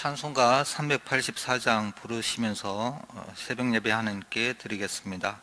찬송가 384장 부르시면서 새벽 예배 하나님께 드리겠습니다.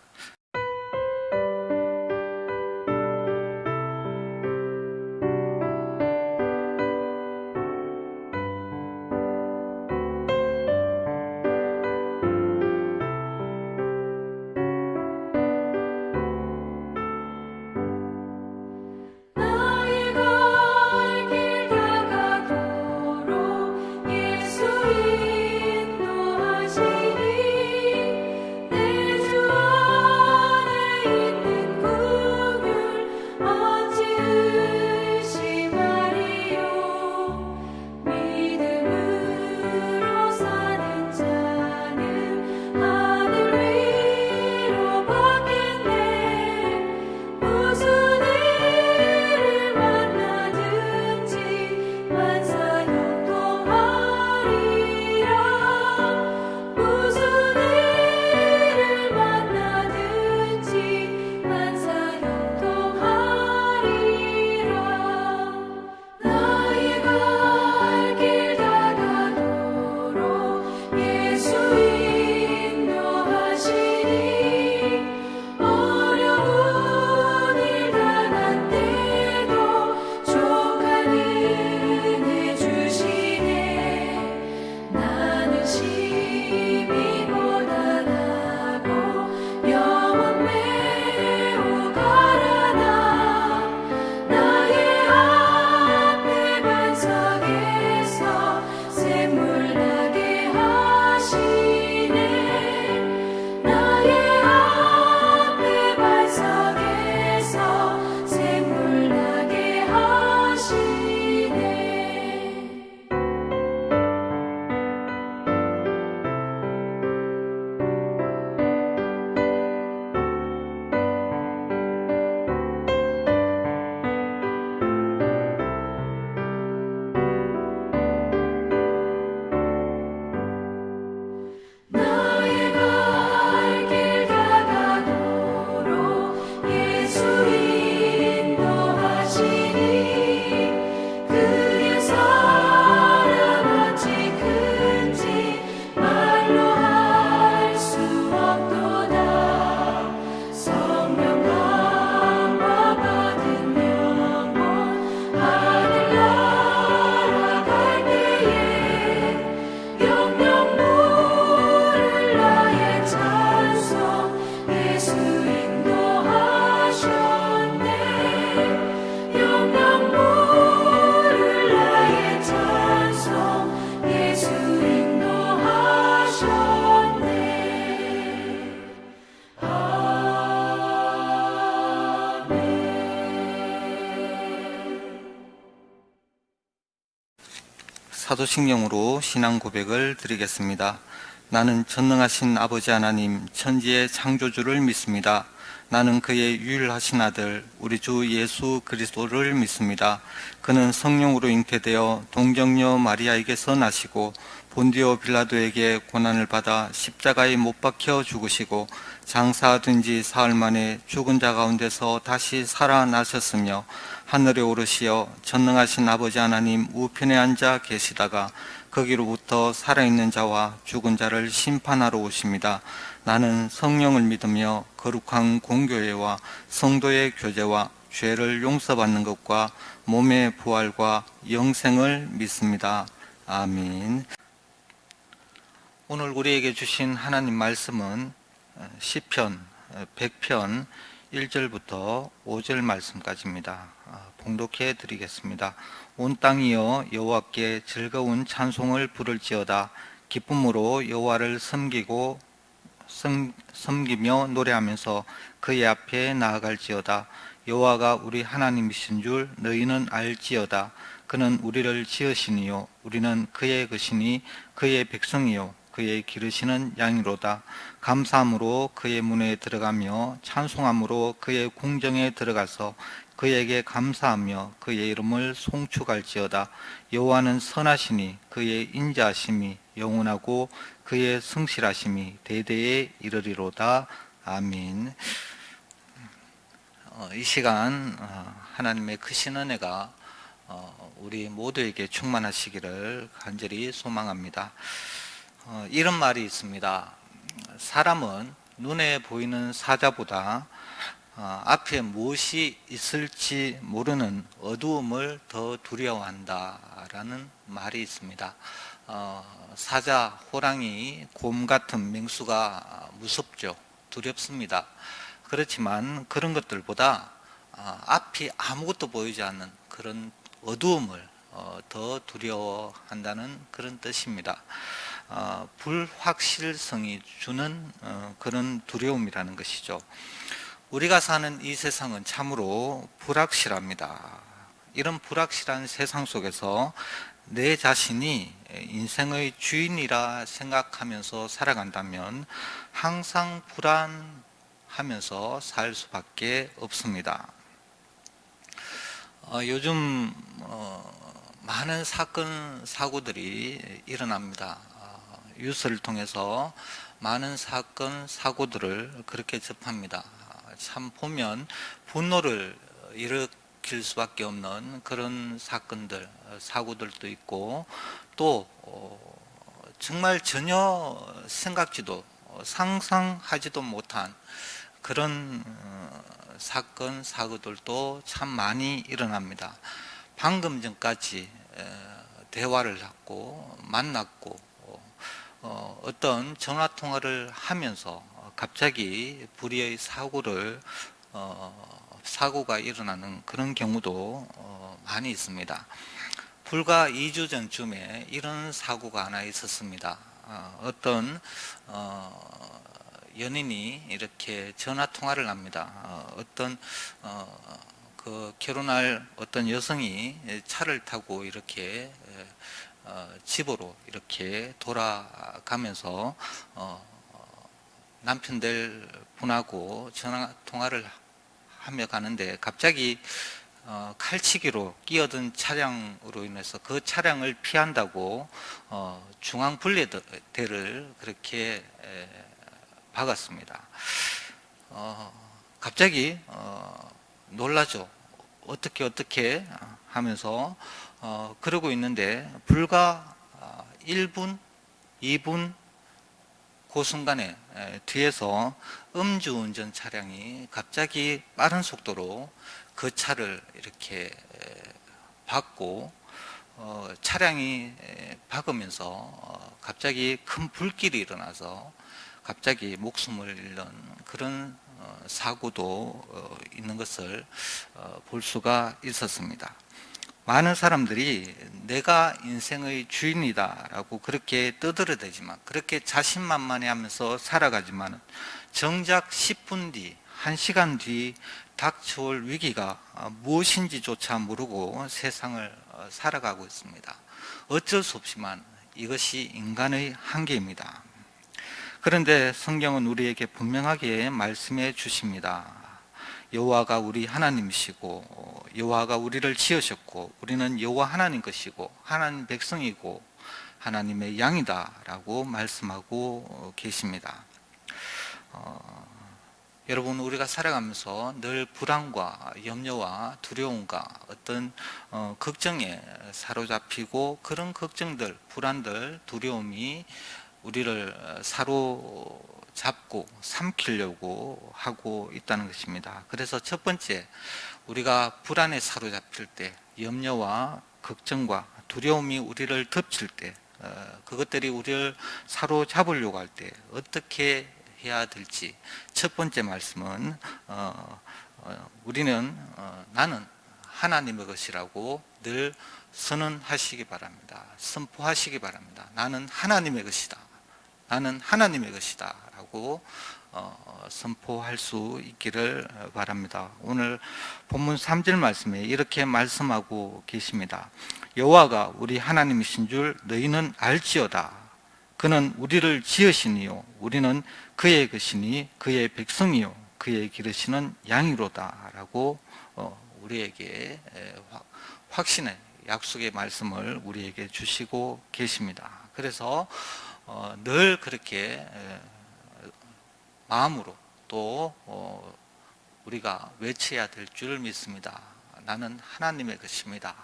사도신경으로 신앙 고백을 드리겠습니다. 나는 전능하신 아버지 하나님 천지의 창조주를 믿습니다. 나는 그의 유일하신 아들 우리 주 예수 그리스도를 믿습니다. 그는 성령으로 잉태되어 동정녀 마리아에게서 나시고 본디오 빌라도에게 고난을 받아 십자가에 못 박혀 죽으시고 장사된 지 사흘 만에 죽은 자 가운데서 다시 살아나셨으며 하늘에 오르시어 전능하신 아버지 하나님 우편에 앉아 계시다가 거기로부터 살아있는 자와 죽은 자를 심판하러 오십니다. 나는 성령을 믿으며 거룩한 공교회와 성도의 교제와 죄를 용서받는 것과 몸의 부활과 영생을 믿습니다. 아멘. 오늘 우리에게 주신 하나님 말씀은 시편 100편 1절부터 5절 말씀까지입니다. 봉독해 드리겠습니다. 온 땅이여 여호와께 즐거운 찬송을 부를지어다. 기쁨으로 여호와를 섬기며 노래하면서 그의 앞에 나아갈지어다. 여호와가 우리 하나님이신 줄 너희는 알지어다. 그는 우리를 지으시니요 우리는 그의 것이니 그의 백성이요 그의 기르시는 양이로다. 감사함으로 그의 문에 들어가며 찬송함으로 그의 궁정에 들어가서 그에게 감사하며 그의 이름을 송축할지어다. 여호와는 선하시니 그의 인자하심이 영원하고 그의 성실하심이 대대에 이르리로다. 아멘. 이 시간 하나님의 크신 은혜가 우리 모두에게 충만하시기를 간절히 소망합니다. 이런 말이 있습니다. 사람은 눈에 보이는 사자보다 앞에 무엇이 있을지 모르는 어두움을 더 두려워한다라는 말이 있습니다. 사자, 호랑이, 곰 같은 맹수가 무섭죠. 두렵습니다. 그렇지만 그런 것들보다 앞이 아무것도 보이지 않는 그런 어두움을 더 두려워한다는 그런 뜻입니다. 불확실성이 주는 그런 두려움이라는 것이죠. 우리가 사는 이 세상은 참으로 불확실합니다. 이런 불확실한 세상 속에서 내 자신이 인생의 주인이라 생각하면서 살아간다면 항상 불안하면서 살 수밖에 없습니다. 요즘 많은 사건 사고들이 일어납니다. 뉴스를 통해서 많은 사건 사고들을 그렇게 접합니다. 참 보면 분노를 일으킬 수밖에 없는 그런 사건들, 사고들도 있고, 또 정말 전혀 생각지도 상상하지도 못한 그런 사건 사고들도 참 많이 일어납니다. 방금 전까지 대화를 하고 만났고 어떤 전화 통화를 하면서 갑자기 불의의 사고가 일어나는 그런 경우도 많이 있습니다. 불과 2주 전쯤에 이런 사고가 하나 있었습니다. 어떤 연인이 이렇게 전화 통화를 합니다. 어떤 그 결혼할 어떤 여성이 차를 타고 이렇게 집으로 이렇게 돌아가면서 남편 될 분하고 전화 통화를 하며 가는데 갑자기 칼치기로 끼어든 차량으로 인해서 그 차량을 피한다고 중앙 분리대를 그렇게 박았습니다. 갑자기 놀라죠. 어떻게 하면서 그러고 있는데 불과 1분, 2분 그 순간에 뒤에서 음주운전 차량이 갑자기 빠른 속도로 그 차를 이렇게 박고 차량이 박으면서 갑자기 큰 불길이 일어나서 갑자기 목숨을 잃는 그런 사고도 있는 것을 볼 수가 있었습니다. 많은 사람들이 내가 인생의 주인이다 라고 그렇게 떠들어대지만, 그렇게 자신만만해하면서 살아가지만 정작 10분 뒤, 1시간 뒤 닥쳐올 위기가 무엇인지조차 모르고 세상을 살아가고 있습니다. 어쩔 수 없지만 이것이 인간의 한계입니다. 그런데 성경은 우리에게 분명하게 말씀해 주십니다. 여호와가 우리 하나님이시고 여호와가 우리를 지으셨고 우리는 여호와 하나님 것이고 하나님 백성이고 하나님의 양이다라고 말씀하고 계십니다. 여러분, 우리가 살아가면서 늘 불안과 염려와 두려움과 어떤 걱정에 사로잡히고, 그런 걱정들, 불안들, 두려움이 우리를 사로잡고 삼키려고 하고 있다는 것입니다. 그래서 첫 번째, 우리가 불안에 사로잡힐 때, 염려와 걱정과 두려움이 우리를 덮칠 때, 그것들이 우리를 사로잡으려고 할 때 어떻게 해야 될지, 첫 번째 말씀은 우리는 나는 하나님의 것이라고 늘 선언하시기 바랍니다. 선포하시기 바랍니다. 나는 하나님의 것이다. 나는 하나님의 것이다 라고 선포할 수 있기를 바랍니다. 오늘 본문 3절 말씀에 이렇게 말씀하고 계십니다. 여호와가 우리 하나님이신 줄 너희는 알지어다. 그는 우리를 지으시니요 우리는 그의 것이니 그의 백성이요 그의 기르시는 양이로다 라고 우리에게 확신의 약속의 말씀을 우리에게 주시고 계십니다. 그래서 늘 그렇게 마음으로 또 우리가 외쳐야 될 줄 믿습니다. 나는 하나님의 것입니다.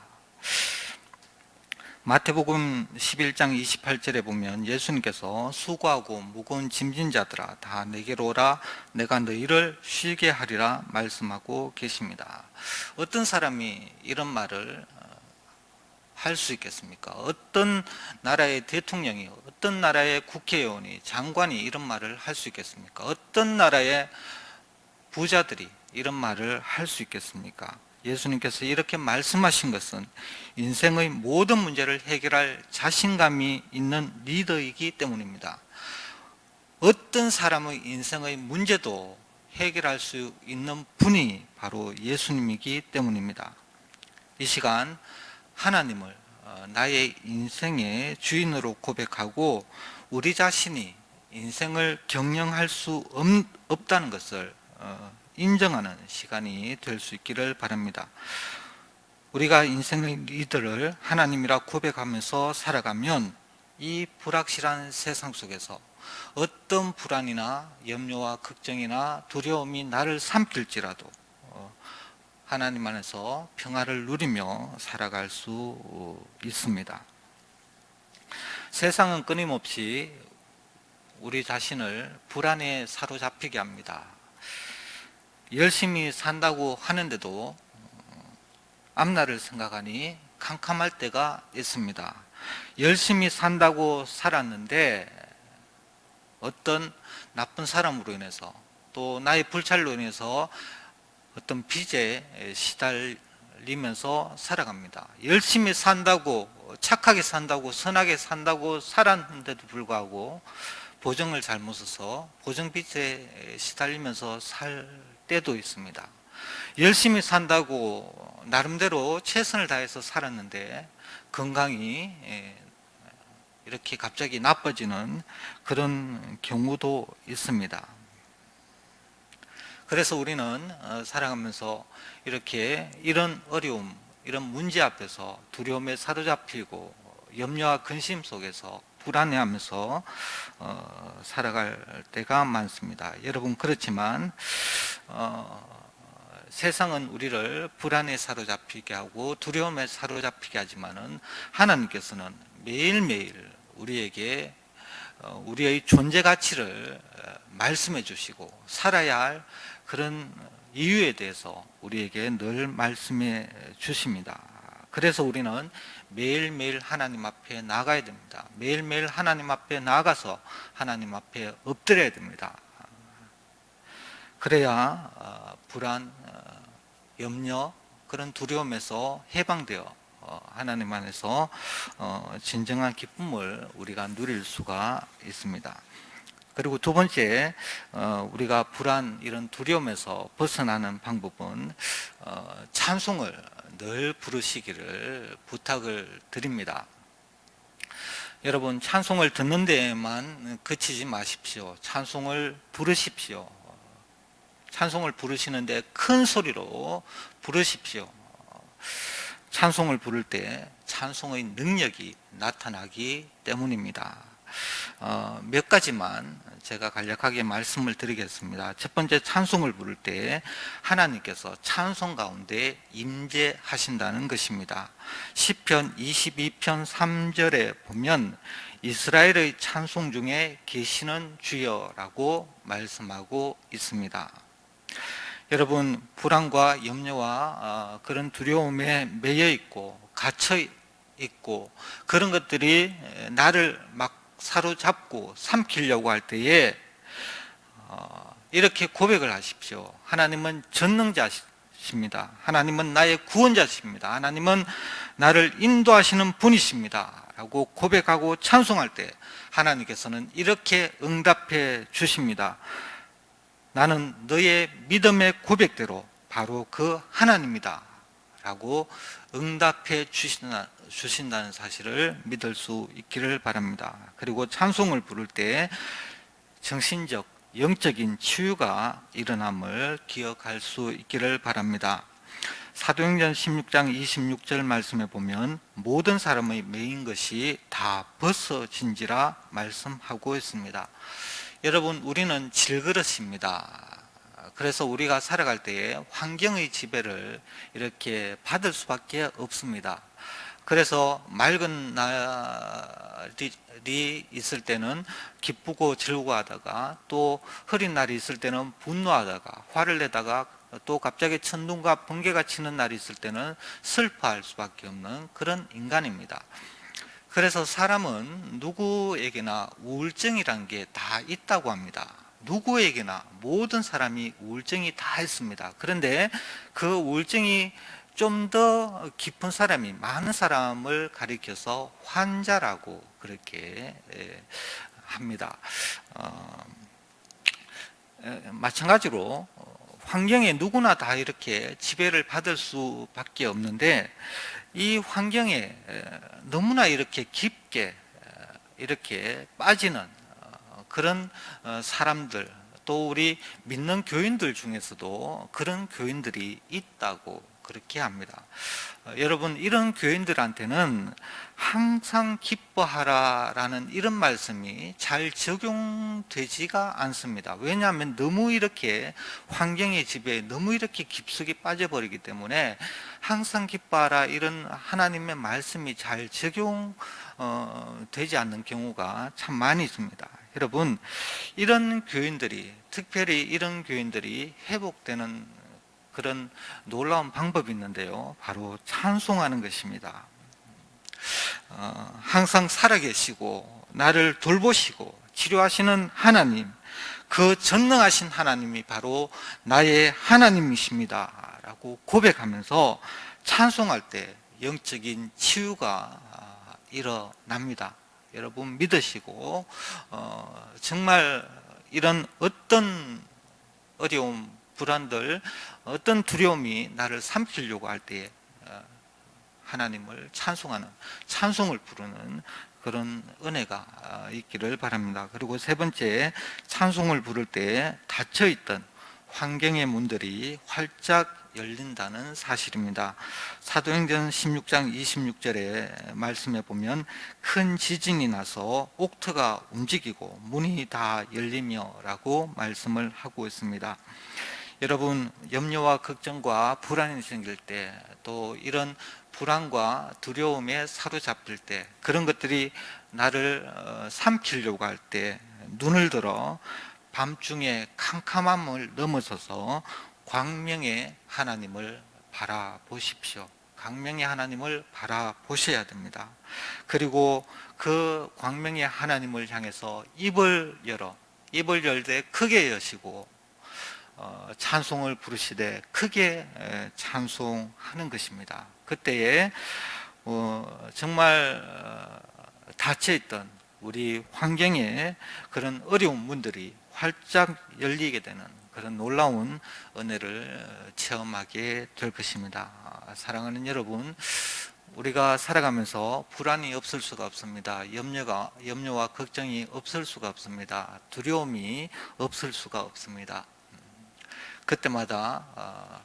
마태복음 11장 28절에 보면 예수님께서 수고하고 무거운 짐진 자들아 다 내게로 오라 내가 너희를 쉬게 하리라 말씀하고 계십니다. 어떤 사람이 이런 말을 할 수 있겠습니까? 어떤 나라의 대통령이, 어떤 나라의 국회의원이, 장관이 이런 말을 할 수 있겠습니까? 어떤 나라의 부자들이 이런 말을 할 수 있겠습니까? 예수님께서 이렇게 말씀하신 것은 인생의 모든 문제를 해결할 자신감이 있는 리더이기 때문입니다. 어떤 사람의 인생의 문제도 해결할 수 있는 분이 바로 예수님이기 때문입니다. 이 시간 하나님을 나의 인생의 주인으로 고백하고 우리 자신이 인생을 경영할 수 없다는 것을 인정하는 시간이 될 수 있기를 바랍니다. 우리가 인생의 리더를 하나님이라 고백하면서 살아가면 이 불확실한 세상 속에서 어떤 불안이나 염려와 걱정이나 두려움이 나를 삼킬지라도 하나님 안에서 평화를 누리며 살아갈 수 있습니다. 세상은 끊임없이 우리 자신을 불안에 사로잡히게 합니다. 열심히 산다고 하는데도 앞날을 생각하니 캄캄할 때가 있습니다. 열심히 산다고 살았는데 어떤 나쁜 사람으로 인해서 또 나의 불찰로 인해서 어떤 빚에 시달리면서 살아갑니다. 열심히 산다고, 착하게 산다고, 선하게 산다고 살았는데도 불구하고 보증을 잘못 써서 보증빚에 시달리면서 살 때도 있습니다. 열심히 산다고 나름대로 최선을 다해서 살았는데 건강이 이렇게 갑자기 나빠지는 그런 경우도 있습니다. 그래서 우리는 살아가면서 이렇게 이런 어려움, 이런 문제 앞에서 두려움에 사로잡히고 염려와 근심 속에서 불안해하면서 살아갈 때가 많습니다. 여러분, 그렇지만 세상은 우리를 불안에 사로잡히게 하고 두려움에 사로잡히게 하지만은 하나님께서는 매일매일 우리에게 우리의 존재 가치를 말씀해 주시고 살아야 할 그런 이유에 대해서 우리에게 늘 말씀해 주십니다. 그래서 우리는 매일매일 하나님 앞에 나가야 됩니다. 매일매일 하나님 앞에 나가서 하나님 앞에 엎드려야 됩니다. 그래야 불안, 염려, 그런 두려움에서 해방되어 하나님 안에서 진정한 기쁨을 우리가 누릴 수가 있습니다. 그리고 두 번째, 우리가 불안, 이런 두려움에서 벗어나는 방법은 찬송을 늘 부르시기를 부탁을 드립니다. 여러분, 찬송을 듣는 데에만 그치지 마십시오. 찬송을 부르십시오. 찬송을 부르시는데 큰 소리로 부르십시오. 찬송을 부를 때 찬송의 능력이 나타나기 때문입니다. 몇 가지만 제가 간략하게 말씀을 드리겠습니다. 첫 번째, 찬송을 부를 때 하나님께서 찬송 가운데 임재하신다는 것입니다. 시편 22편 3절에 보면 이스라엘의 찬송 중에 계시는 주여라고 말씀하고 있습니다. 여러분, 불안과 염려와 그런 두려움에 매여 있고 갇혀 있고 그런 것들이 나를 막 사로잡고 삼키려고 할 때에 이렇게 고백을 하십시오. 하나님은 전능자십니다. 하나님은 나의 구원자십니다. 하나님은 나를 인도하시는 분이십니다 라고 고백하고 찬송할 때 하나님께서는 이렇게 응답해 주십니다. 나는 너의 믿음의 고백대로 바로 그 하나님이다 라고 응답해 주신다는 사실을 믿을 수 있기를 바랍니다. 그리고 찬송을 부를 때 정신적, 영적인 치유가 일어남을 기억할 수 있기를 바랍니다. 사도행전 16장 26절 말씀에 보면 모든 사람의 매인 것이 다 벗어진지라 말씀하고 있습니다. 여러분, 우리는 질그릇입니다. 그래서 우리가 살아갈 때에 환경의 지배를 이렇게 받을 수밖에 없습니다. 그래서 맑은 날이 있을 때는 기쁘고 즐거워하다가, 또 흐린 날이 있을 때는 분노하다가 화를 내다가, 또 갑자기 천둥과 번개가 치는 날이 있을 때는 슬퍼할 수밖에 없는 그런 인간입니다. 그래서 사람은 누구에게나 우울증이란 게 다 있다고 합니다. 누구에게나, 모든 사람이 우울증이 다 있습니다. 그런데 그 우울증이 좀 더 깊은 사람이, 많은 사람을 가리켜서 환자라고 그렇게 합니다. 마찬가지로 환경에 누구나 다 이렇게 지배를 받을 수밖에 없는데, 이 환경에 너무나 이렇게 깊게 이렇게 빠지는 그런 사람들, 또 우리 믿는 교인들 중에서도 그런 교인들이 있다고 그렇게 합니다. 여러분, 이런 교인들한테는 항상 기뻐하라라는 이런 말씀이 잘 적용되지가 않습니다. 왜냐하면 너무 이렇게 환경의 지배에 너무 이렇게 깊숙이 빠져버리기 때문에 항상 기뻐하라 이런 하나님의 말씀이 잘 적용되지 않는 경우가 참 많이 있습니다. 여러분, 이런 교인들이, 특별히 이런 교인들이 회복되는 그런 놀라운 방법이 있는데요, 바로 찬송하는 것입니다. 항상 살아계시고 나를 돌보시고 치료하시는 하나님, 그 전능하신 하나님이 바로 나의 하나님이십니다 라고 고백하면서 찬송할 때 영적인 치유가 일어납니다. 여러분 믿으시고 정말 이런 어떤 어려움, 불안들, 어떤 두려움이 나를 삼키려고 할 때에 하나님을 찬송하는, 찬송을 부르는 그런 은혜가 있기를 바랍니다. 그리고 세 번째, 찬송을 부를 때 닫혀있던 환경의 문들이 활짝 열린다는 사실입니다. 사도행전 16장 26절의 말씀에 보면 큰 지진이 나서 옥터가 움직이고 문이 다 열리며 라고 말씀을 하고 있습니다. 여러분, 염려와 걱정과 불안이 생길 때, 또 이런 불안과 두려움에 사로잡힐 때, 그런 것들이 나를 삼키려고 할 때 눈을 들어 밤중에 캄캄함을 넘어서서 광명의 하나님을 바라보십시오. 광명의 하나님을 바라보셔야 됩니다. 그리고 그 광명의 하나님을 향해서 입을 열 때 크게 여시고 찬송을 부르시되 크게 찬송하는 것입니다. 그때에 정말 닫혀있던 우리 환경에 그런 어려운 문들이 활짝 열리게 되는 그런 놀라운 은혜를 체험하게 될 것입니다. 사랑하는 여러분, 우리가 살아가면서 불안이 없을 수가 없습니다. 염려와 걱정이 없을 수가 없습니다. 두려움이 없을 수가 없습니다. 그때마다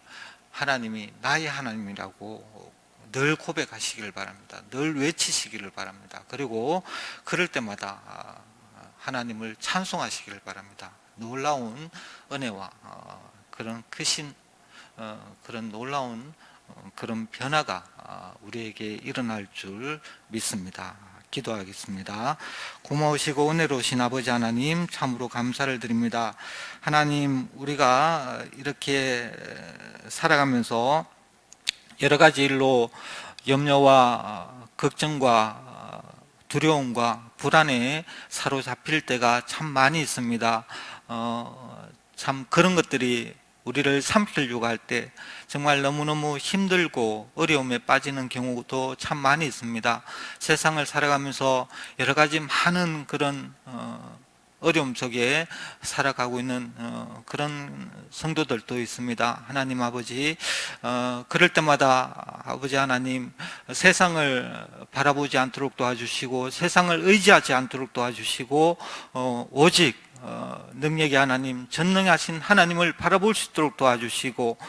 하나님이 나의 하나님이라고 늘 고백하시기를 바랍니다. 늘 외치시기를 바랍니다. 그리고 그럴 때마다 하나님을 찬송하시기를 바랍니다. 놀라운 은혜와 그런 크신 그런 놀라운 그런 변화가 우리에게 일어날 줄 믿습니다. 기도하겠습니다. 고마우시고 은혜로우신 아버지 하나님, 참으로 감사를 드립니다. 하나님, 우리가 이렇게 살아가면서 여러 가지 일로 염려와 걱정과 두려움과 불안에 사로잡힐 때가 참 많이 있습니다. 참 그런 것들이 우리를 삼키려고 할 때 정말 너무너무 힘들고 어려움에 빠지는 경우도 참 많이 있습니다. 세상을 살아가면서 여러 가지 많은 그런 어려움 속에 살아가고 있는 그런 성도들도 있습니다. 하나님 아버지, 그럴 때마다 아버지 하나님, 세상을 바라보지 않도록 도와주시고 세상을 의지하지 않도록 도와주시고 오직 능력의 하나님, 전능하신 하나님을 바라볼 수 있도록 도와주시고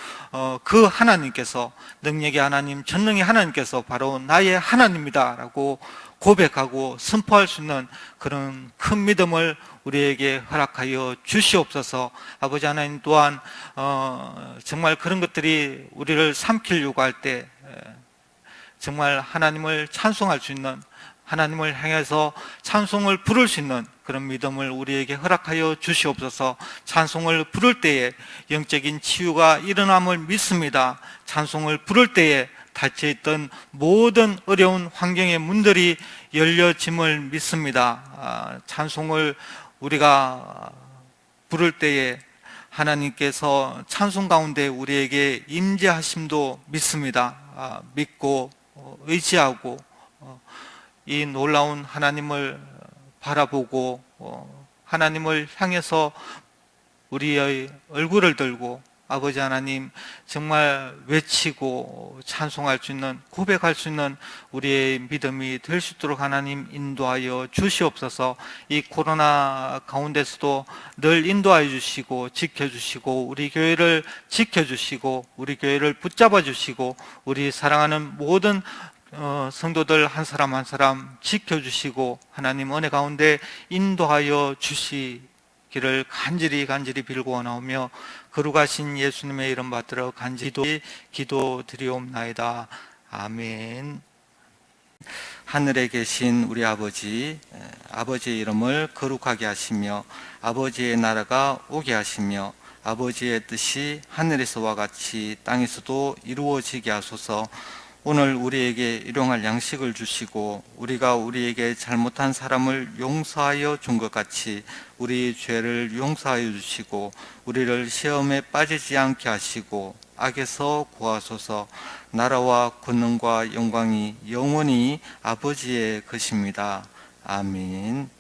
그 하나님께서, 능력의 하나님, 전능의 하나님께서 바로 나의 하나님이다 라고 고백하고 선포할 수 있는 그런 큰 믿음을 우리에게 허락하여 주시옵소서. 아버지 하나님 또한 정말 그런 것들이 우리를 삼키려고 할 때 정말 하나님을 찬송할 수 있는, 하나님을 향해서 찬송을 부를 수 있는 그런 믿음을 우리에게 허락하여 주시옵소서. 찬송을 부를 때에 영적인 치유가 일어남을 믿습니다. 찬송을 부를 때에 닫혀있던 모든 어려운 환경의 문들이 열려짐을 믿습니다. 찬송을 우리가 부를 때에 하나님께서 찬송 가운데 우리에게 임재하심도 믿습니다. 믿고 의지하고 이 놀라운 하나님을 바라보고 하나님을 향해서 우리의 얼굴을 들고 아버지 하나님 정말 외치고 찬송할 수 있는, 고백할 수 있는 우리의 믿음이 될 수 있도록 하나님 인도하여 주시옵소서. 이 코로나 가운데서도 늘 인도하여 주시고 지켜주시고 우리 교회를 지켜주시고 우리 교회를 붙잡아 주시고 우리 사랑하는 모든 성도들 한 사람 한 사람 지켜주시고 하나님 은혜 가운데 인도하여 주시기를 간절히 빌고 원하오며 거룩하신 예수님의 이름 받들어 간절히 기도드리옵나이다. 아멘. 하늘에 계신 우리 아버지, 아버지의 이름을 거룩하게 하시며 아버지의 나라가 오게 하시며 아버지의 뜻이 하늘에서와 같이 땅에서도 이루어지게 하소서. 오늘 우리에게 일용할 양식을 주시고 우리가 우리에게 잘못한 사람을 용서하여 준 것 같이 우리 죄를 용서하여 주시고 우리를 시험에 빠지지 않게 하시고 악에서 구하소서. 나라와 권능과 영광이 영원히 아버지의 것입니다. 아멘.